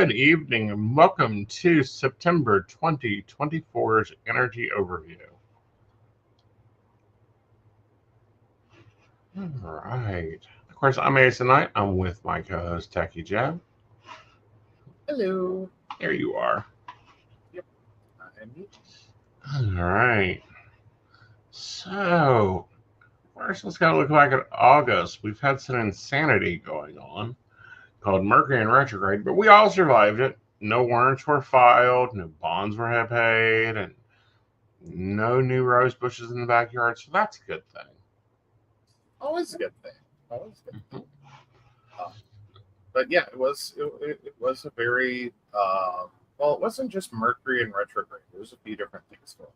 Good evening and welcome to September 2024's Energy Overview. All right. Of course, I'm Aeson Knight. I'm with my co-host, Tacky Jab. Hello. Here you are. Yep. I'm me. All right. So, first, let's kind of look back at August. We've had some insanity going on called Mercury in retrograde, but we all survived it. No warrants were filed, no bonds were paid, and no new rose bushes in the backyard. So that's a good thing. Always a good thing. Always a good Mhm. thing. But yeah, it was a very well. It wasn't just Mercury in retrograde. There was a few different things going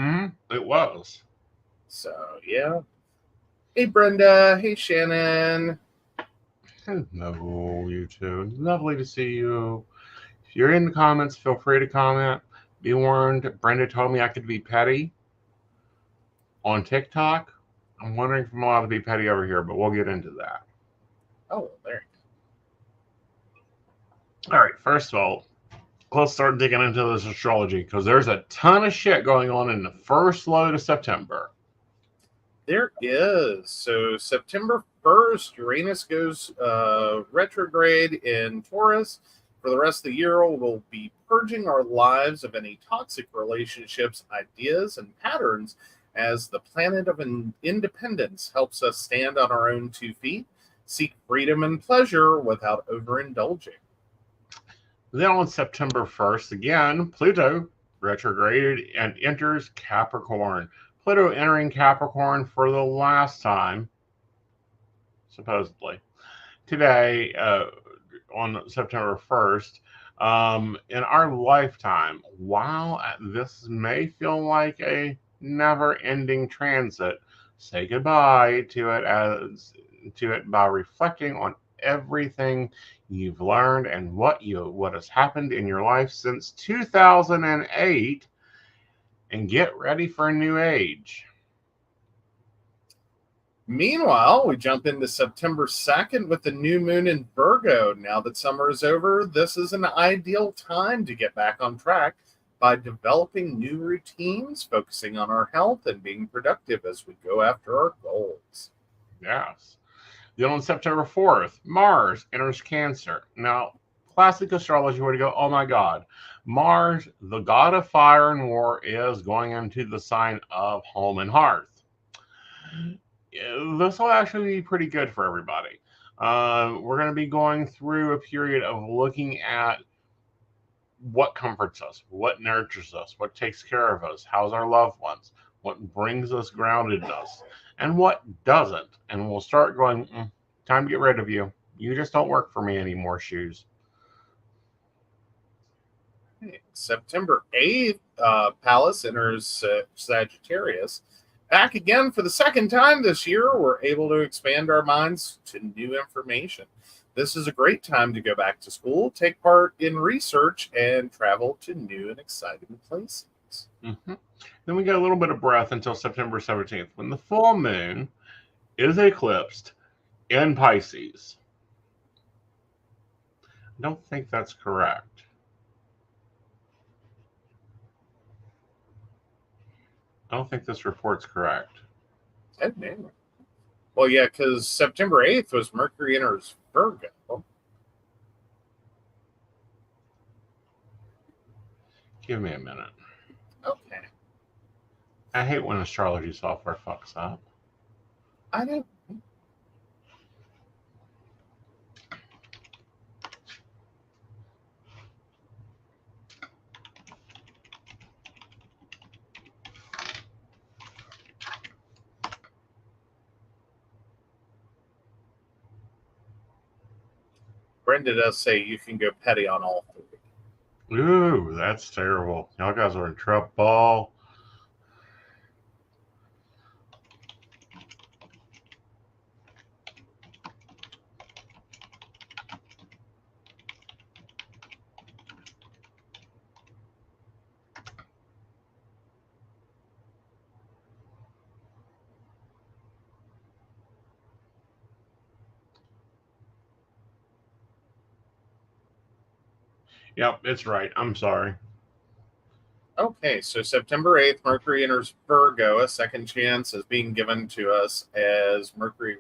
on. It was. So yeah. Hey Brenda. Hey Shannon. Hello, you two. Lovely to see you. If you're in the comments, feel free to comment. Be warned, Brenda told me I could be petty on TikTok. I'm wondering if I'm allowed to be petty over here, but we'll get into that. Oh, there. All right, first of all, let's start digging into this astrology because there's a ton of shit going on in the first load of September. There is. So September 1st, Uranus goes retrograde in Taurus. For the rest of the year, we'll be purging our lives of any toxic relationships, ideas, and patterns as the planet of independence helps us stand on our own 2 feet, seek freedom and pleasure without overindulging. Then on September 1st, again, Pluto retrograded and enters Capricorn. Pluto entering Capricorn for the last time, supposedly, today on September 1st. In our lifetime, while this may feel like a never-ending transit, say goodbye to it by reflecting on everything you've learned and what has happened in your life since 2008, and get ready for a new age. Meanwhile, we jump into September 2nd with the new moon in Virgo. Now that summer is over, this is an ideal time to get back on track by developing new routines, focusing on our health, and being productive as we go after our goals. Yes. Then on September 4th, Mars enters Cancer. Now, classic astrology would go, oh my God, Mars, the god of fire and war, is going into the sign of home and hearth. This will actually be pretty good for everybody. We're going to be going through a period of looking at what comforts us, what nurtures us, what takes care of us, how's our loved ones, what brings us groundedness, and what doesn't. And we'll start going, time to get rid of you. You just don't work for me anymore, shoes. September 8th, Pallas enters Sagittarius. Back again for the second time this year, we're able to expand our minds to new information. This is a great time to go back to school, take part in research, and travel to new and exciting places. Mm-hmm. Then we get a little bit of breath until September 17th when the full moon is eclipsed in Pisces. I don't think that's correct. I don't think this report's correct. Oh, man. Well, yeah, because September 8th was Mercury enters Virgo. Give me a minute. Okay. I hate when astrology software fucks up. I don't. Brenda does say you can go petty on all three. Ooh, that's terrible. Y'all guys are in trouble. Yep, it's right. I'm sorry. Okay, so September 8th, Mercury enters Virgo. A second chance is being given to us as Mercury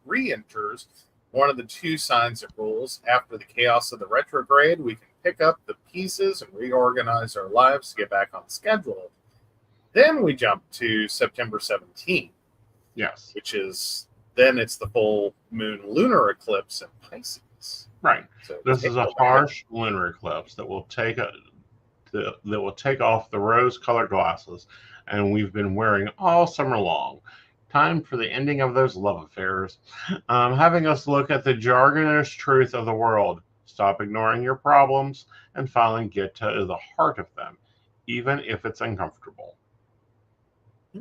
re-enters one of the two signs it rules. After the chaos of the retrograde, we can pick up the pieces and reorganize our lives to get back on schedule. Then we jump to September 17th, Yes. which is then it's the full moon lunar eclipse in Pisces. Right. So This is a harsh lunar eclipse that will take off the rose-colored glasses, and we've been wearing all summer long. Time for the ending of those love affairs, having us look at the jargonous truth of the world. Stop ignoring your problems and finally get to the heart of them, even if it's uncomfortable.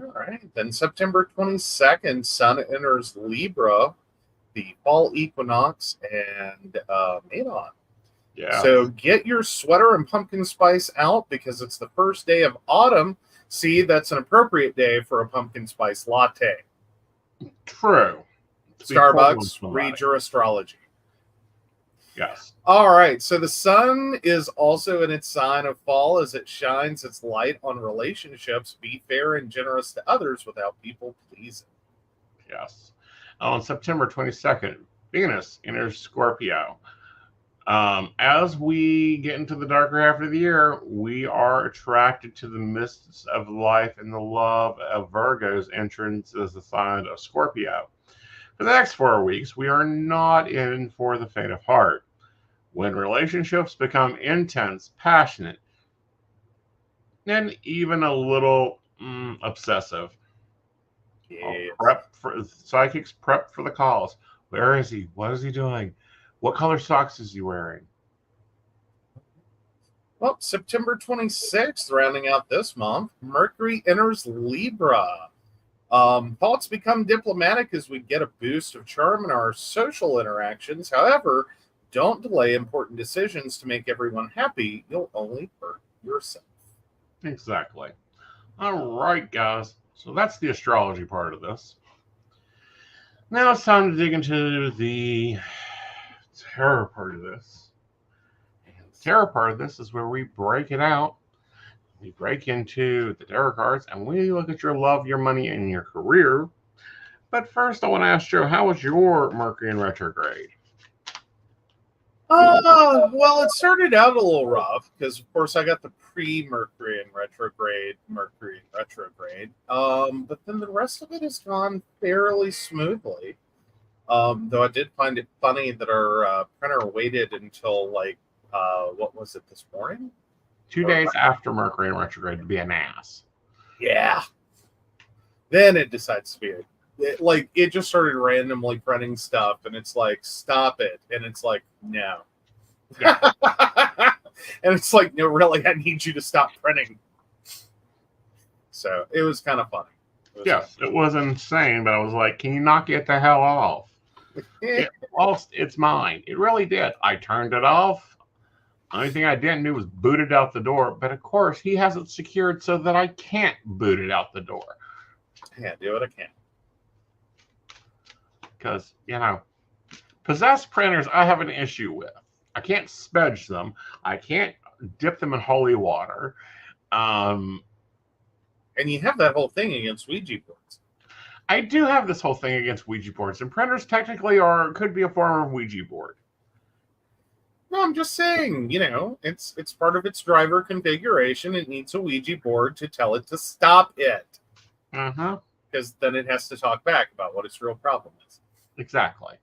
All right. Then September 22nd, Sun enters Libra, the fall equinox, and Maidon. Yeah. So get your sweater and pumpkin spice out because it's the first day of autumn. See, that's an appropriate day for a pumpkin spice latte. True. Starbucks, read your astrology. Yes. All right. So the sun is also in its sign of fall as it shines its light on relationships. Be fair and generous to others without people pleasing. Yes. On September 22nd, Venus enters Scorpio. As we get into the darker half of the year, we are attracted to the mists of life and the love of Virgo's entrance as the sign of Scorpio. For the next 4 weeks, we are not in for the faint of heart. When relationships become intense, passionate, and even a little obsessive. Yes. Psychics prep for the calls. Where is he? What is he doing? What color socks is he wearing? Well, September 26th, rounding out this month, Mercury enters Libra. Thoughts become diplomatic as we get a boost of charm in our social interactions. However, don't delay important decisions to make everyone happy. You'll only hurt yourself. Exactly. All right, guys. So that's the astrology part of this. Now it's time to dig into the tarot part of this. And the tarot part of this is where we break it out. We break into the tarot cards and we look at your love, your money, and your career. But first, I want to ask Joe, how was your Mercury in retrograde? Well, it started out a little rough because, of course, I got the pre-Mercury in retrograde, but then the rest of it has gone fairly smoothly. Though I did find it funny that our printer waited until what was it this morning? 2 days after Mercury in retrograde to be an ass. Yeah. Then it decides to be it just started randomly printing stuff, and it's like, stop it, and it's like, no. Yeah. And it's like, no, really, I need you to stop printing. So it was kind of funny. It was insane, but I was like, can you knock it the hell off? It lost its mind. It really did. I turned it off. Only thing I didn't do was boot it out the door. But of course, he has it secured so that I can't boot it out the door. I can't do it. I can't. Because, possessed printers I have an issue with. I can't smudge them. I can't dip them in holy water. And you have that whole thing against Ouija boards. I do have this whole thing against Ouija boards, and printers technically could be a form of Ouija board. No, I'm just saying, it's part of its driver configuration. It needs a Ouija board to tell it to stop it. Because then it has to talk back about what its real problem is. Exactly.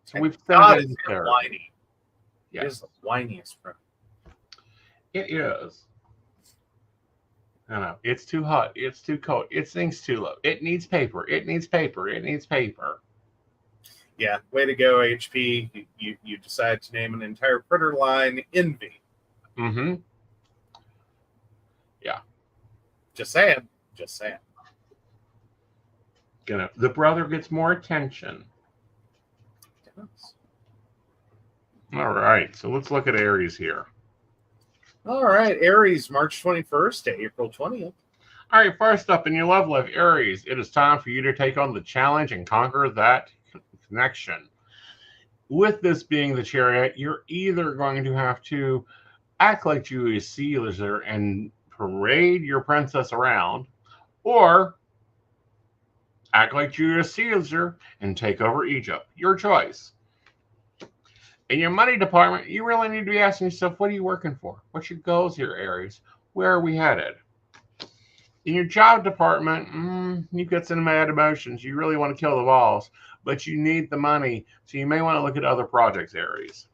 So and we've God, it's whiny. Yes. It is the whiniest printer. It is. I know. It's too hot. It's too cold. It sinks too low. It needs paper. It needs paper. It needs paper. Yeah. Way to go, HP. You decided to name an entire printer line Envy. Yeah. Just saying. The brother gets more attention. All right. So let's look at Aries here. All right, Aries, March 21st to April 20th. All right, first up in your love life, Aries, it is time for you to take on the challenge and conquer that connection. With this being the Chariot, you're either going to have to Act like Julius Caesar and parade your princess around, or act like Julius Caesar and take over Egypt. Your choice. In your money department, you really need to be asking yourself, what are you working for? What's your goals here, Aries? Where are we headed? In your job department, you get some mad emotions. You really want to kill the boss, but you need the money, so you may want to look at other projects, Aries.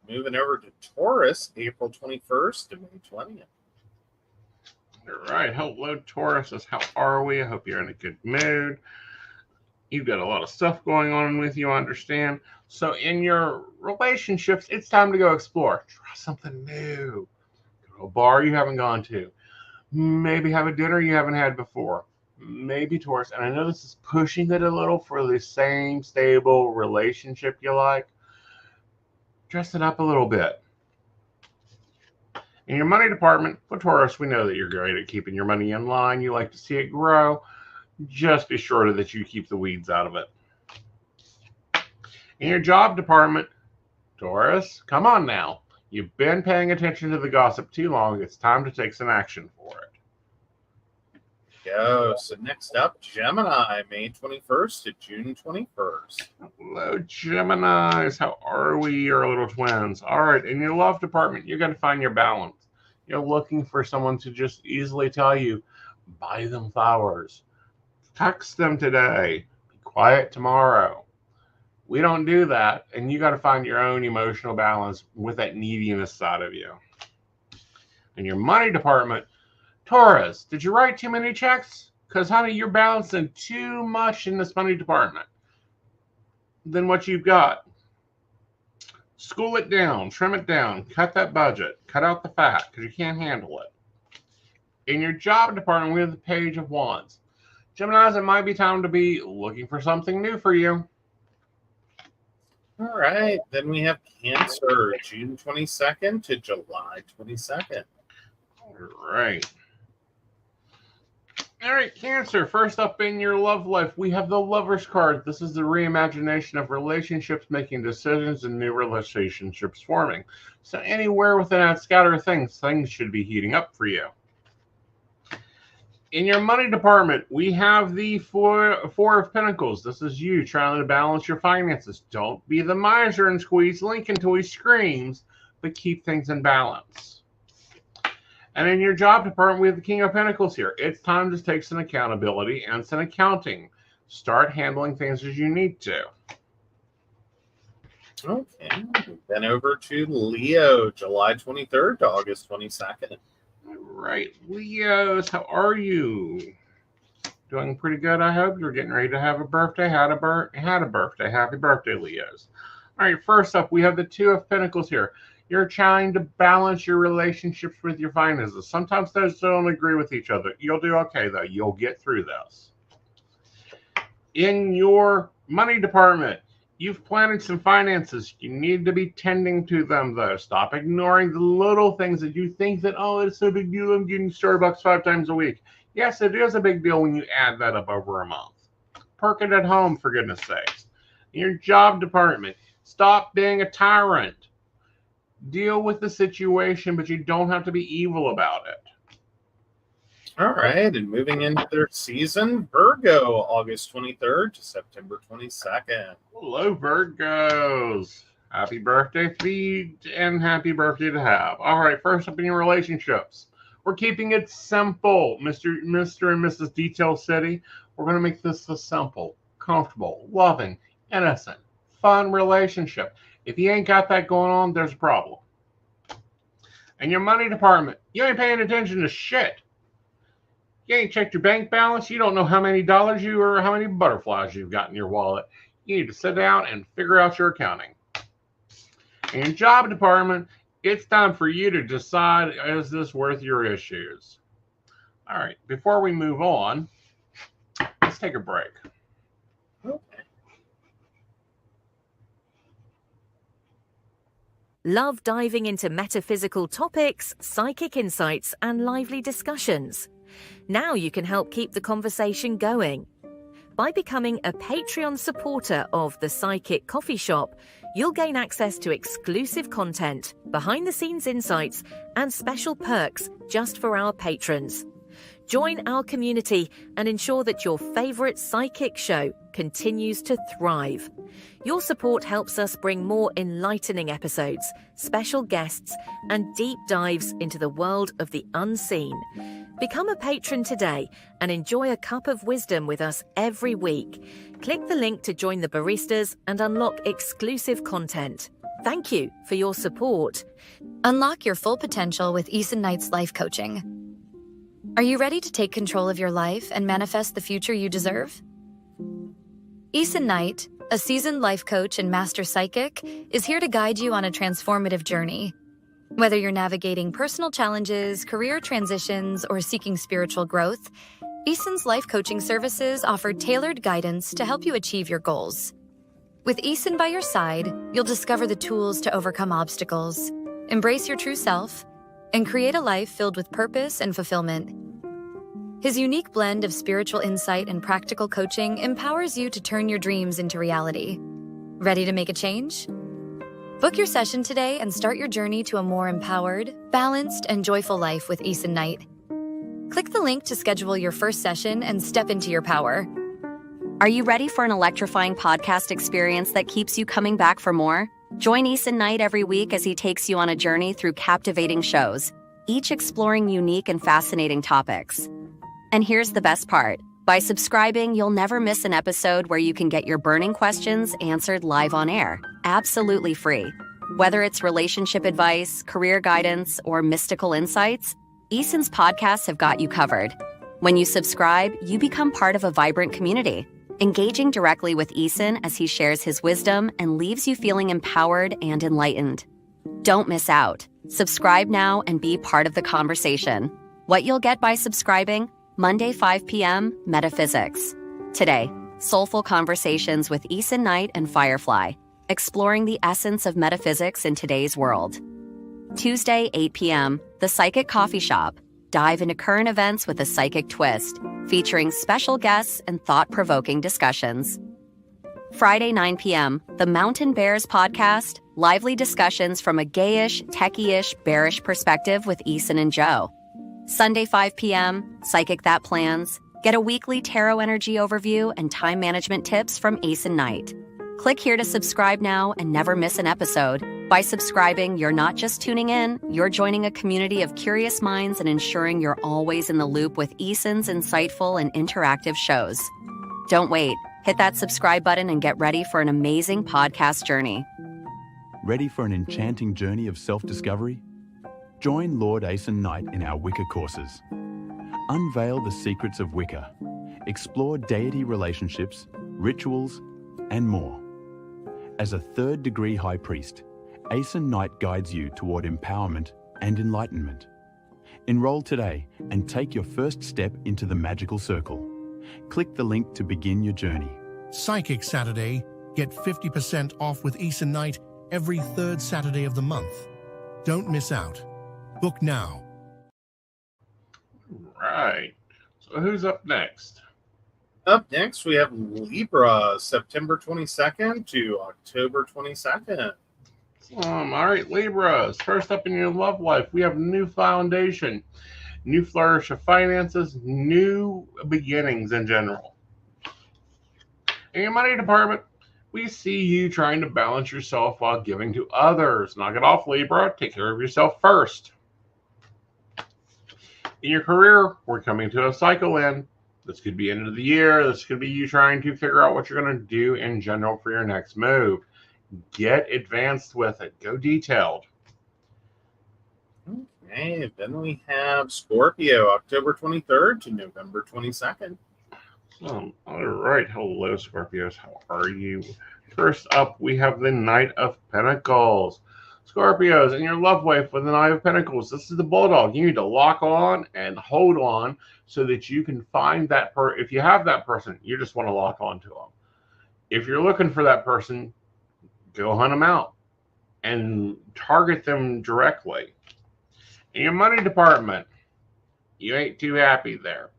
Moving over to Taurus, April 21st to May 20th. All right. Hello, Tauruses. How are we? I hope you're in a good mood. You've got a lot of stuff going on with you, I understand. So in your relationships, it's time to go explore. Try something new. Go to a bar you haven't gone to. Maybe have a dinner you haven't had before. Maybe Taurus. And I know this is pushing it a little for the same stable relationship you like. Dress it up a little bit. In your money department, for Taurus, we know that you're great at keeping your money in line. You like to see it grow. Just be sure that you keep the weeds out of it. In your job department, Taurus, come on now. You've been paying attention to the gossip too long. It's time to take some action for it. Go. So next up, Gemini, May 21st to June 21st. Hello, Geminis. How are we, your little twins? All right, in your love department, you got to find your balance. You're looking for someone to just easily tell you, buy them flowers. Text them today. Be quiet tomorrow. We don't do that, and you got to find your own emotional balance with that neediness side of you. In your money department, Taurus, did you write too many checks? Because, honey, you're balancing too much in this money department than what you've got. School it down, trim it down, cut that budget, cut out the fat because you can't handle it. In your job department, we have the Page of Wands. Geminis, it might be time to be looking for something new for you. All right. Then we have Cancer, June 22nd to July 22nd. All right. All right, Cancer. First up in your love life, we have the Lover's card. This is the reimagination of relationships, making decisions, and new relationships forming. So anywhere within that scatter of things should be heating up for you. In your money department, we have the Four of Pentacles. This is you trying to balance your finances. Don't be the miser and squeeze Lincoln until he screams, but keep things in balance. And in your job department, we have the King of Pentacles here. It's time to take some accountability and some accounting. Start handling things as you need to. Okay. Then over to Leo, July 23rd to August 22nd. All right, Leos, how are you? Doing pretty good, I hope. You're getting ready to have a birthday. Had a birthday. Happy birthday, Leos. All right, first up, we have the Two of Pentacles here. You're trying to balance your relationships with your finances. Sometimes those don't agree with each other. You'll do okay, though. You'll get through this. In your money department, you've planted some finances. You need to be tending to them, though. Stop ignoring the little things that you think that, oh, it's no big deal. I'm getting Starbucks 5 times a week. Yes, it is a big deal when you add that up over a month. Perk it at home, for goodness sakes. In your job department, stop being a tyrant. Deal with the situation, but you don't have to be evil about it. All right, and moving into their season, Virgo, August 23rd to September 22nd. Hello, Virgos. Happy birthday, Feed, and happy birthday to have. All right, first up in your relationships. We're keeping it simple, Mr. and Mrs. Detail City. We're going to make this a simple, comfortable, loving, innocent, fun relationship. If you ain't got that going on, there's a problem. And your money department, you ain't paying attention to shit. You ain't checked your bank balance. You don't know how many dollars how many butterflies you've got in your wallet. You need to sit down and figure out your accounting. In your job department, it's time for you to decide, is this worth your issues? All right, before we move on, let's take a break. Okay. Love diving into metaphysical topics, psychic insights, and lively discussions? Now you can help keep the conversation going. By becoming a Patreon supporter of The Psychic Coffee Shop, You'll gain access to exclusive content, behind-the-scenes insights, and special perks just for our patrons. Join our community and ensure that your favorite psychic show continues to thrive. Your support helps us bring more enlightening episodes, special guests, and deep dives into the world of the unseen. Become a patron today and enjoy a cup of wisdom with us every week. Click the link to join the baristas and unlock exclusive content. Thank you for your support. Unlock your full potential with Aeson Knight's life coaching. Are you ready to take control of your life and manifest the future you deserve? Aeson Knight, a seasoned life coach and master psychic, is here to guide you on a transformative journey. Whether you're navigating personal challenges, career transitions, or seeking spiritual growth, Aeson's life coaching services offer tailored guidance to help you achieve your goals. With Aeson by your side, you'll discover the tools to overcome obstacles, embrace your true self, and create a life filled with purpose and fulfillment. His unique blend of spiritual insight and practical coaching empowers you to turn your dreams into reality. Ready to make a change? Book your session today and start your journey to a more empowered, balanced, and joyful life with Aeson Knight. Click the link to schedule your first session and step into your power. Are you ready for an electrifying podcast experience that keeps you coming back for more? Join Aeson Knight every week as he takes you on a journey through captivating shows, each exploring unique and fascinating topics. And here's the best part. By subscribing, you'll never miss an episode where you can get your burning questions answered live on air, absolutely free. Whether it's relationship advice, career guidance, or mystical insights, Aeson's podcasts have got you covered. When you subscribe, you become part of a vibrant community, engaging directly with Aeson as he shares his wisdom and leaves you feeling empowered and enlightened. Don't miss out. Subscribe now and be part of the conversation. What you'll get by subscribing: Monday 5 p.m. Metaphysics. Today, soulful conversations with Aeson Knight and Firefly, exploring the essence of metaphysics in today's world. Tuesday 8 p.m. The Psychic Coffee Shop. Dive into current events with a psychic twist, featuring special guests and thought-provoking discussions. Friday 9 p.m. The Mountain Bears Podcast. Lively discussions from a gayish, techie-ish, bearish perspective with Aeson and Joe. Sunday 5 p.m., Psychic That Plans. Get a weekly tarot energy overview and time management tips from Aeson Knight. Click here to subscribe now and never miss an episode. By subscribing, you're not just tuning in, you're joining a community of curious minds and ensuring you're always in the loop with Aeson's insightful and interactive shows. Don't wait. Hit that subscribe button and get ready for an amazing podcast journey. Ready for an enchanting journey of self-discovery? Join Lord Aeson Knight in our Wicca courses. Unveil the secrets of Wicca. Explore deity relationships, rituals, and more. As a third-degree high priest, Aeson Knight guides you toward empowerment and enlightenment. Enroll today and take your first step into the magical circle. Click the link to begin your journey. Psychic Saturday. Get 50% off with Aeson Knight every third Saturday of the month. Don't miss out. Book now. Right. So who's up next? Up next, we have Libra, September 22nd to October 22nd. All right, Libras. First up in your love life, we have new foundation, new flourish of finances, new beginnings in general. In your money department, we see you trying to balance yourself while giving to others. Knock it off, Libra. Take care of yourself first. In your career, we're coming to a cycle end. This could be end of the year. This could be you trying to figure out what you're going to do in general for your next move. Get advanced with it. Go detailed. Okay, then we have Scorpio, October 23rd to November 22nd. All right. Hello, Scorpios. How are you? First up, we have the Knight of Pentacles. Scorpios, in your love life with the Knight of Pentacles, this is the bulldog. You need to lock on and hold on so that you can find that person. If you have that person, you just want to lock on to them. If you're looking for that person, go hunt them out and target them directly. In your money department, you ain't too happy there.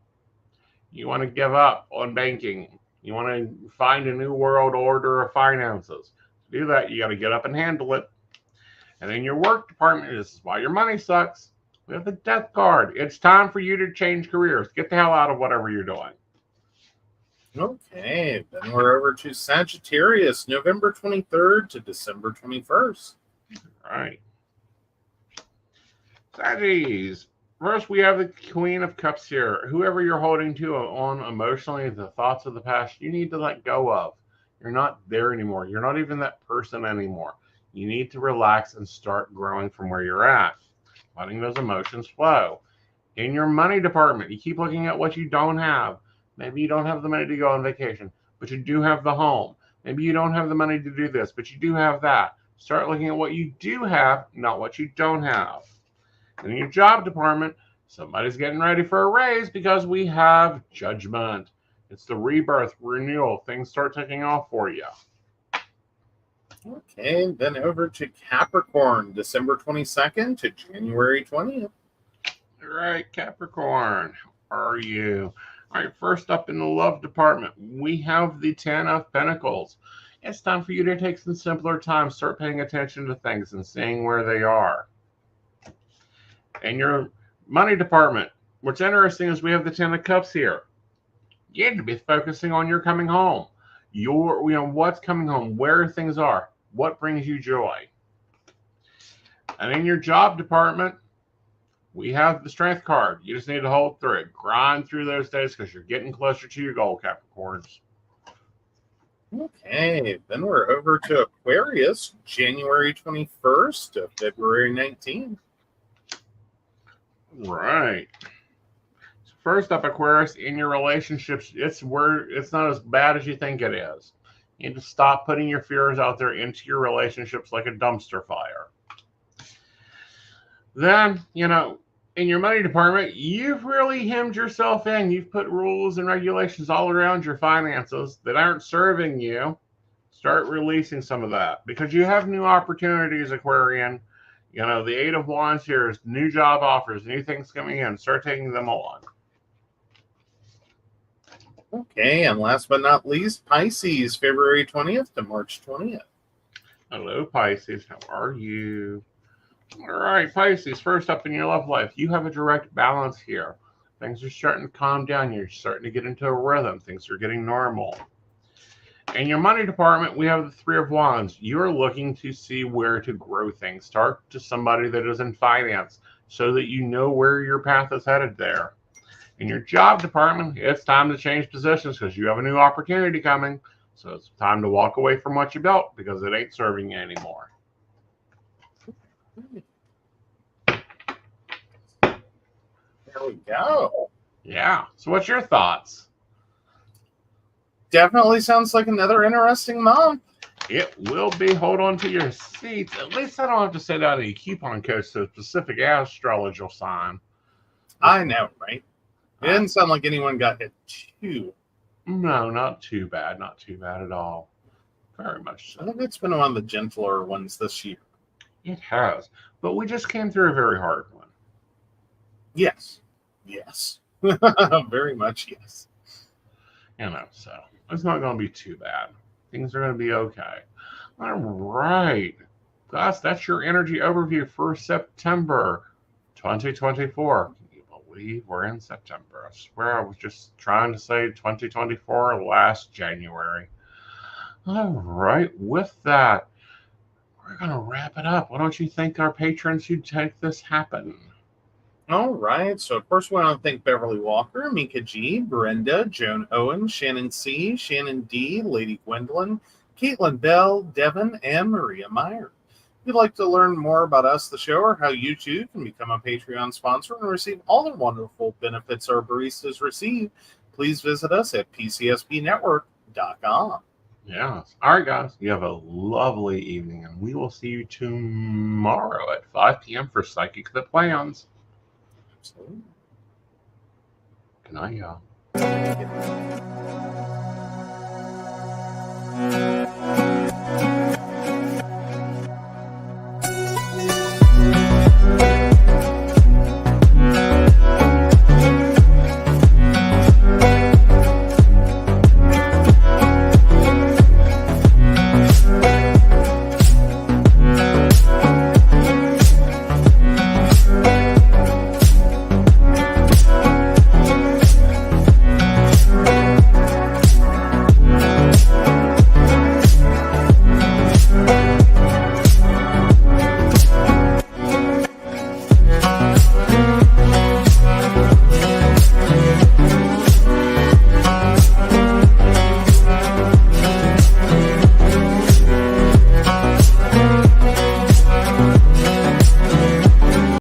You want to give up on banking. You want to find a new world order of finances. do that, you got to get up and handle it. And in your work department, this is why your money sucks. We have the death card. It's time for you to change careers. Get the hell out of whatever you're doing. Okay, then we're over to Sagittarius, November 23rd to December 21st. All right. Saggies. First, we have the Queen of Cups here. Whoever you're holding to on emotionally, the thoughts of the past, you need to let go of. You're not there anymore. You're not even that person anymore. You need to relax and start growing from where you're at, letting those emotions flow. In your money department, you keep looking at what you don't have. Maybe you don't have the money to go on vacation, but you do have the home. Maybe you don't have the money to do this, but you do have that. Start looking at what you do have, not what you don't have. In your job department, somebody's getting ready for a raise because we have judgment. It's the rebirth, renewal. Things start taking off for you. Okay, then over to Capricorn, December 22nd to January 20th. All right, Capricorn, how are you? All right, first up in the love department, we have the 10 of Pentacles. It's time for you to take some simpler time, start paying attention to things and seeing where they are. In your money department, what's interesting is we have the 10 of Cups here. You need to be focusing on your coming home. What's coming home, where things are, what brings you joy. And in your job department, we have the Strength card. You just need to hold through it. Grind through those days because you're getting closer to your goal, Capricorns. Okay, then we're over to Aquarius, January 21st to February 19th. Right. So first up, Aquarius, in your relationships, it's not as bad as you think it is. You need to stop putting your fears out there into your relationships like a dumpster fire. Then, in your money department, you've really hemmed yourself in. You've put rules and regulations all around your finances that aren't serving you. Start releasing some of that because you have new opportunities, Aquarian. The 8 of Wands here is new job offers, new things coming in. Start taking them on. Okay, and last but not least, Pisces, February 20th to March 20th. Hello, Pisces. How are you? All right, Pisces, first up in your love life, you have a direct balance here. Things are starting to calm down. You're starting to get into a rhythm. Things are getting normal. In your money department, we have the 3 of Wands. You're looking to see where to grow things. Talk to somebody that is in finance so that you know where your path is headed there. In your job department, it's time to change positions because you have a new opportunity coming. So it's time to walk away from what you built because it ain't serving you anymore. There we go. Yeah. So what's your thoughts? Definitely sounds like another interesting month. It will be. Hold on to your seats. At least I don't have to send out any coupon codes to a specific astrological sign. I know, right? It didn't sound like anyone got hit too. No, not too bad. Not too bad at all. Very much I so. think it's been one of the gentler ones this year. It has. But we just came through a very hard one. Yes. Yes. Very much yes. So it's not going to be too bad. Things are going to be okay. All right. Guys, that's your energy overview for September 2024. Can you believe we're in September? I swear I was just trying to say 2024 last January. All right. With that, we're going to wrap it up. Why don't you thank our patrons who take this happen? All right. So, of course, we want to thank Beverly Walker, Mika G, Brenda, Joan Owen, Shannon C, Shannon D, Lady Gwendolyn, Caitlin Bell, Devin, and Maria Meyer. If you'd like to learn more about us, the show, or how you too can become a Patreon sponsor and receive all the wonderful benefits our baristas receive, please visit us at pcsbnetwork.com. Yeah. All right, guys. You have a lovely evening, and we will see you tomorrow at 5 p.m. for Psychic That Plans. Absolutely. Good night, y'all. Yeah.